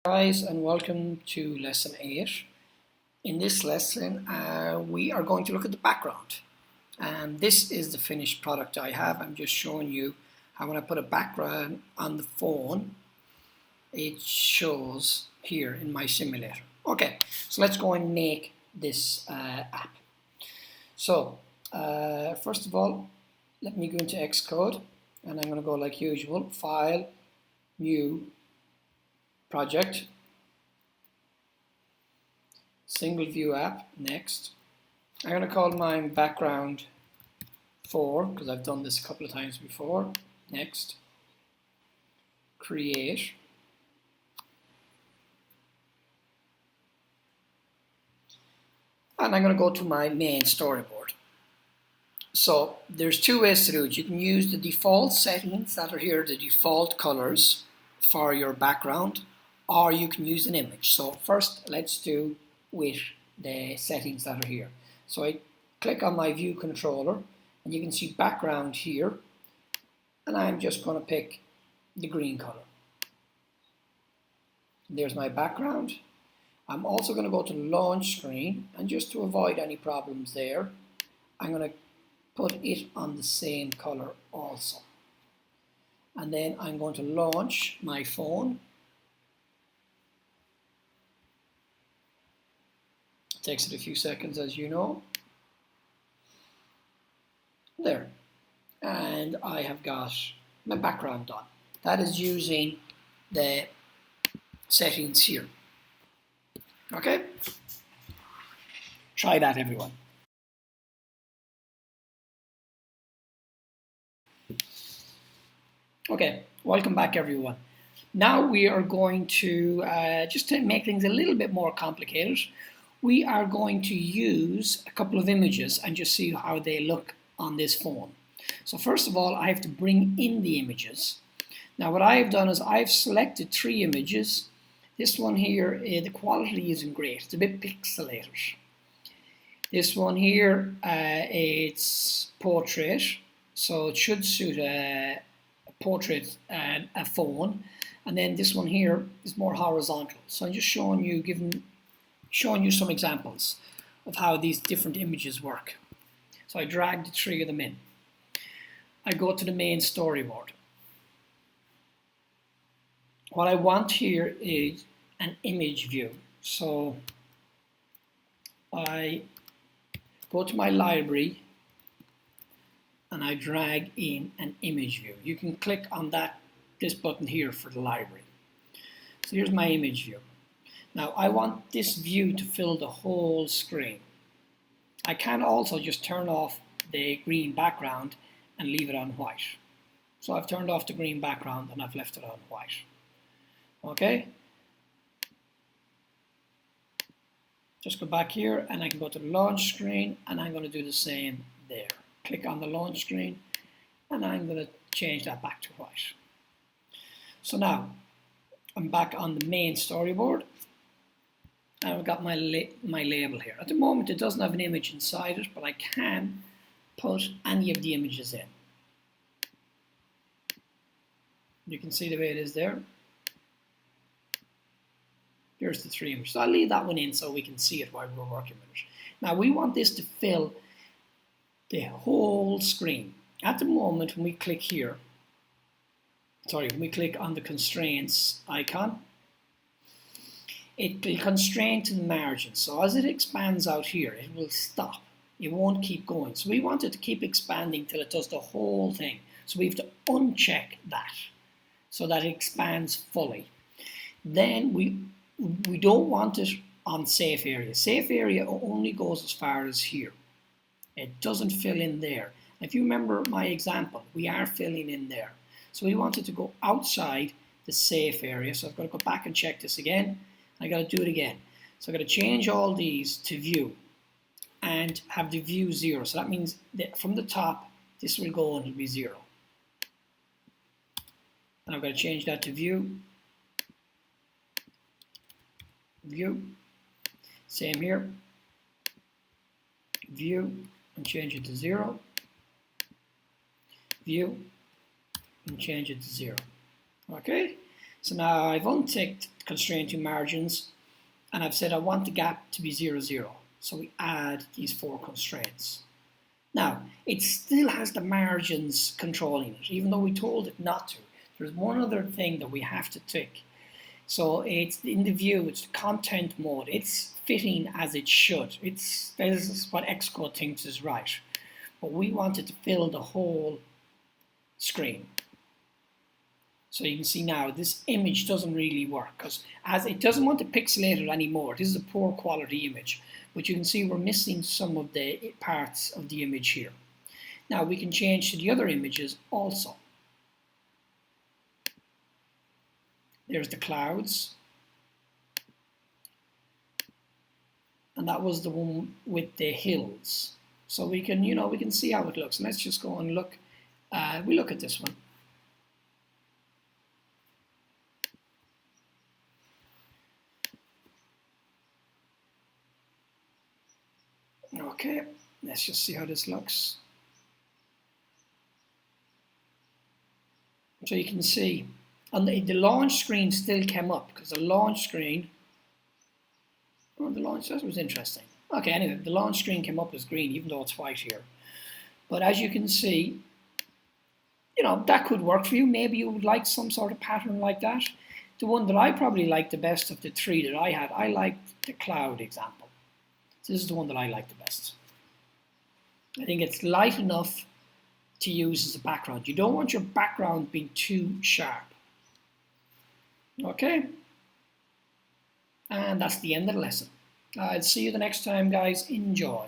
Guys, and welcome to lesson 8. In this lesson we are going to look at the background, and this is the finished product I have. I'm just showing you how when I put a background on the phone it shows here in my simulator. Okay, so let's go and make this app. So first of all, let me go into Xcode, and I'm going to go like usual, File, New, Project, Single View App, Next. I'm going to call mine Background 4 because I've done this a couple of times before. Next. Create. And I'm going to go to my main storyboard. So there's two ways to do it. You can use the default settings that are here, the default colors for your background, or you can use an image. So first let's do with the settings that are here. So I click on my view controller and you can see background here, and I'm just going to pick the green color. There's my background. I'm also going to go to launch screen, and just to avoid any problems there, I'm going to put it on the same color also. And then I'm going to launch my phone. It takes it a few seconds, as you know. There. And I have got my background done. That is using the settings here. Okay? Try that, everyone. Okay, welcome back, everyone. Now we are going to, just to make things a little bit more complicated, we are going to use a couple of images and just see how they look on this phone. So first of all, I have to bring in the images. Now what I've done is I've selected 3 images. This one here, the quality isn't great. It's a bit pixelated. This one here, it's portrait, so it should suit a portrait and a phone. And then this one here is more horizontal. So I'm just showing you some examples of how these different images work. So I drag the 3 of them in. I go to the main storyboard. What I want here is an image view. So I go to my library and I drag in an image view. You can click on this button here for the library. So here's my image view. Now I want this view to fill the whole screen. I can also just turn off the green background and leave it on white. So I've turned off the green background and I've left it on white. Okay? Just go back here and I can go to the launch screen, and I'm going to do the same there. Click on the launch screen and I'm going to change that back to white. So now I'm back on the main storyboard. I've got my label here. At the moment it doesn't have an image inside it, but I can put any of the images in. You can see the way it is there. Here's the 3 images. So I'll leave that one in so we can see it while we're working with it. Now we want this to fill the whole screen. At the moment when we click here, when we click on the constraints icon, it will constrain to the margin. So as it expands out here, it will stop. It won't keep going. So we want it to keep expanding till it does the whole thing. So we have to uncheck that so that it expands fully. Then we don't want it on safe area. Safe area only goes as far as here. It doesn't fill in there. If you remember my example, we are filling in there. So we want it to go outside the safe area. So I've got to go back and check this again. I got to do it again. So I've got to change all these to view and have the view 0. So that means that from the top, this will go and it'll be 0. And I've got to change that to view. View. Same here. View and change it to 0. View and change it to 0. Okay? So now I've unticked constraint to margins, and I've said I want the gap to be 0, 0. So we add these 4 constraints. Now, it still has the margins controlling it, even though we told it not to. There's one other thing that we have to tick. So it's in the view, it's the content mode. It's fitting as it should. This is what XCode thinks is right. But we want it to fill the whole screen. So you can see now this image doesn't really work because as it doesn't want to pixelate it anymore. This is a poor quality image. But you can see we're missing some of the parts of the image here. Now we can change to the other images also. There's the clouds. And that was the one with the hills. So we can, we can see how it looks. Let's just go and look. We look at this one. Okay, let's just see how this looks. So you can see, and the launch screen still came up because the launch screen, that was interesting. Okay, anyway, the launch screen came up as green, even though it's white here. But as you can see, that could work for you. Maybe you would like some sort of pattern like that. The one that I probably liked the best of the 3 that I had, I liked the cloud example. This is the one that I like the best. I think it's light enough to use as a background. You don't want your background being too sharp. Okay? And that's the end of the lesson. I'll see you the next time, guys. Enjoy.